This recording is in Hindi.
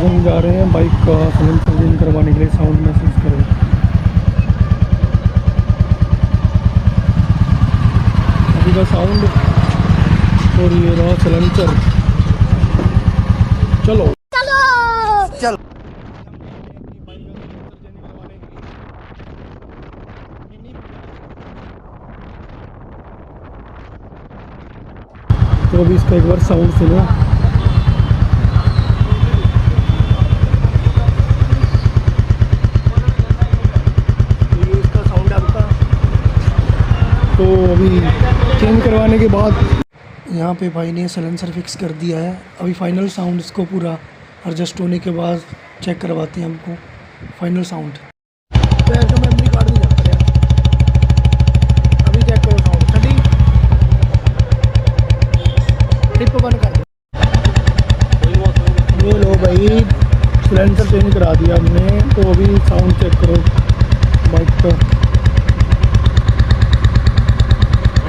हम जा रहे हैं बाइक का साइलेंसर चेंज करवाने के लिए। साउंड महसूस करो। अभी का साउंड और ये रहा साइलेंसर। चलो चलो तो अभी इसका एक बार साउंड सुनो। ये इसका साउंड है आपका। तो अभी चेंज करवाने के बाद यहाँ पे भाई ने साइलेंसर फिक्स कर दिया है। अभी फाइनल साउंड इसको पूरा एडजस्ट होने के बाद चेक करवाते हैं हमको फाइनल साउंड। तो ऐसा मेमोरी कार्ड नहीं जाता यार। अभी चेक करो साउंड। स्टडी टिप बंद कर दो। ये लो भाई साइलेंसर चेंज करा दिया हमने। तो अभी साउंड चेक करो बाइक का।